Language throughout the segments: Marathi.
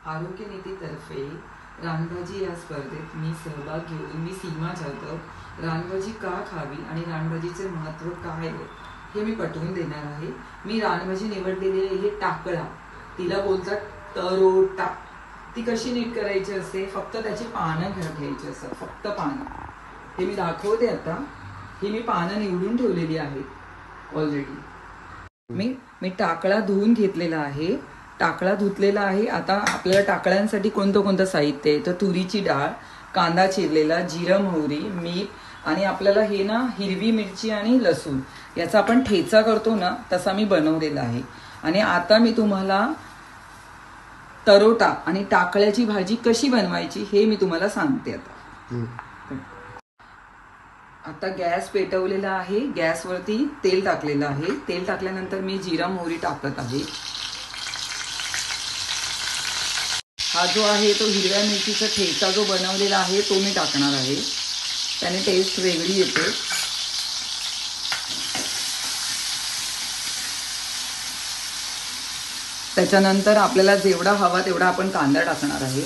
आरोग्य नीतीतर्फे रानभाजी या स्पर्धेत मी सहभाग घेऊन मी सीमा जाधव रानभाजी का खावी आणि रानभाजीचे महत्त्व काय आहे हे मी पटवून देणार आहे। मी रानभाजी निवडलेली आहे, हे टाकळा, तिला बोलतात तरोटा। ती कशी नीट करायची असते, फक्त त्याची पानं घ्यायची असतात, फक्त पानं। हे मी दाखवते आता। ही मी पानं निवडून ठेवलेली आहेत ऑलरेडी। मी टाकळा धुवून घेतलेला आहे, टाकळा धुतलेला आहे। आता आपल्याला टाकळ्यांसाठी कोणतं साहित्य आहे तर तुरीची डाळ, कांदा चिरलेला, जिरं, मोहरी, मीठ आणि आपल्याला हे ना हिरवी मिरची आणि लसूण याचा आपण ठेचा करतो ना तसा मी बनवलेला आहे। आणि आता मी तुम्हाला तरोटा आणि टाकळ्याची भाजी कशी बनवायची हे मी तुम्हाला सांगते। आता गॅस पेटवलेला आहे, गॅसवरती तेल टाकलेलं आहे। तेल टाकल्यानंतर मी जिरा मोहरी टाकत आहे। हा जो आहे तो हिरव्या मिरचीचा ठेचा जो बनवलेला आहे तो मी टाकणार आहे, त्याने टेस्ट वेगळी येते। त्याच्यानंतर आपल्याला जेवढा हवा तेवढा आपण कांदा टाकणार आहे।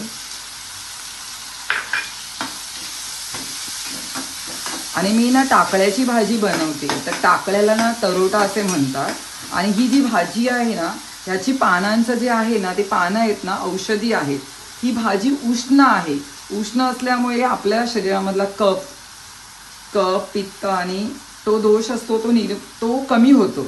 आणि मी ना टाकळ्याची भाजी बनवते, तर टाकळ्याला ना तरोटा असे म्हणतात। आणि ही जी भाजी आहे ना ह्याची पानांचं जे आहे ना ते पानं आहेत ना औषधी आहेत। ही भाजी उष्ण आहे, उष्ण असल्यामुळे आपल्या शरीरामधला कफ पित्त आणि तो दोष असतो तो कमी होतो।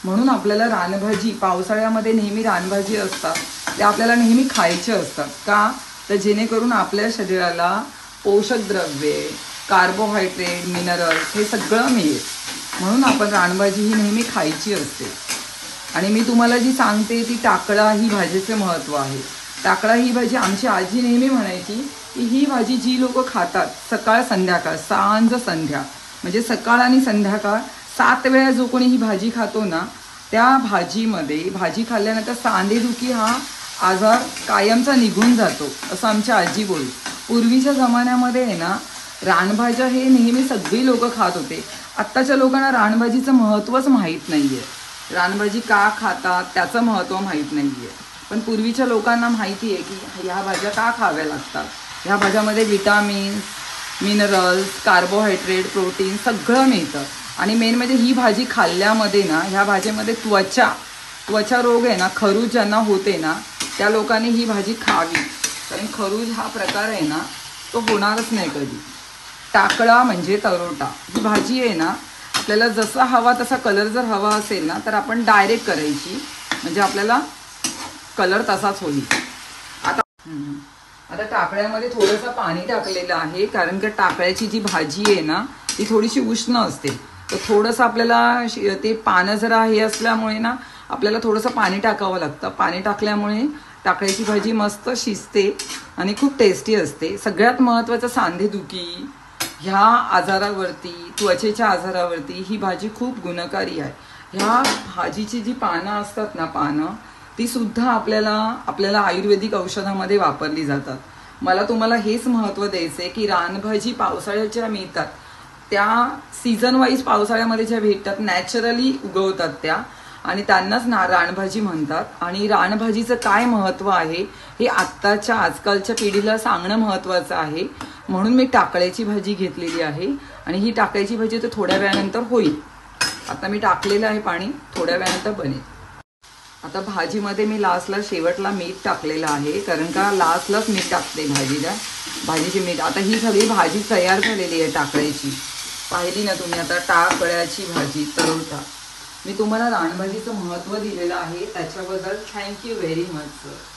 म्हणून आपल्याला रानभाजी, पावसाळ्यामध्ये नेहमी रानभाजी असतात, त्या आपल्याला नेहमी खायचे असतात का, तर जेणेकरून आपल्या शरीराला पोषक द्रव्ये, कार्बोहायड्रेट, मिनरल्स हे सगळं मिळेल। म्हणून आपण रानभाजी ही नेहमी खायची असते। आणि मी तुम्हाला जी सांगते ती टाकळा ही भाजीचे महत्त्व आहे। टाकळा ही भाजी आमची आजी नेहमी म्हणायची की ही भाजी जी लोक खातात सकाळ संध्याकाळ, सांज संध्या, म्हणजे सकाळ आणि संध्याकाळ 7 वेळा जो कोणी ही भाजी खातो ना त्या भाजीमध्ये, भाजी खाल्ल्यानंतर सांधेदुखी हा आजार कायमचा निघून जातो असं आमची आजी बोल। पूर्वीच्या जमान्यामध्ये आहे ना रानभाज्या हे नेहमी सगळी लोक खात होते। आत्ताच्या लोकांना रानभाजीचं महत्त्वच माहीत नाहीये, रानभाजी का खातात त्याचं महत्त्व माहीत नाहीये। पण पूर्वीच्या लोकांना माहिती आहे की ह्या भाज्या का खाव्या लागतात। ह्या भाज्यामध्ये विटामिन्स, मिनरल्स, कार्बोहायड्रेट, प्रोटीन सगळं मिळतं। आणि मेन म्हणजे ही भाजी खाल्ल्यामध्ये ना ह्या भाजीमध्ये त्वचा रोग आहे ना, खरूज ज्यांना होते ना त्या लोकांनी ही भाजी खावी, कारण खरूज हा प्रकार आहे ना तो होणारच नाही कधी। टाकळा म्हणजे तरोटा ही भाजी आहे ना, आपल्याला जसा हवा तसा कलर जर हवा असेल ना तर आपण डायरेक्ट करायची, म्हणजे आपल्याला कलर तसाच होईल। आता टाकळ्यामध्ये थोडंसं पाणी टाकलेलं आहे, कारण की टाकळ्याची जी भाजी आहे ना ती थोडीशी उष्ण असते, तर थोडंसं आपल्याला ते पानं जरा हे असल्यामुळे ना आपल्याला थोडंसं पाणी टाकावं लागतं। पाणी टाकल्यामुळे टाकळ्याची भाजी मस्त शिजते आणि खूप टेस्टी असते। सगळ्यात महत्त्वाचं सांधेदुखी ह्या आजारावरती, त्वचेच्या आजारावरती ही भाजी खूप गुणकारी आहे। ह्या भाजीची जी पानं असतात ना, पानं ती सुद्धा आपल्याला आयुर्वेदिक औषधामध्ये वापरली जातात। मला तुम्हाला हेच महत्त्व द्यायचं आहे की रानभाजी पावसाळ्याच्या मिळतात त्या सीझन वाईज, पावसाळ्यामध्ये ज्या भेटतात नॅचरली उगवतात त्या, आणि त्यांनाच रानभाजी म्हणतात। आणि रानभाजीचं काय महत्त्व आहे हे आजकालच्या पिढीला सांगणं महत्त्वाचं आहे। म्हणून मी टाकळ्याची भाजी घेतलेली आहे आणि ही टाकळ्याची भाजी तर थोड्या वेळानंतर होईल। आता मी टाकलेलं आहे पाणी, थोड्या वेळानंतर बनेल। आता भाजीमध्ये मी लास्टला शेवटला मीठ टाकलेलं आहे, कारण का लास्टलाच मीठ टाकते भाजीचे मीठ। आता ही सगळी भाजी तयार झालेली आहे टाकळ्याची, पाहिली ना तुम्ही। आता टाकळ्याची भाजी तरोटा, मी तुम्हाला रानभाजीचं महत्त्व दिलेलं आहे, त्याच्याबद्दल थँक्यू व्हेरी मच सर।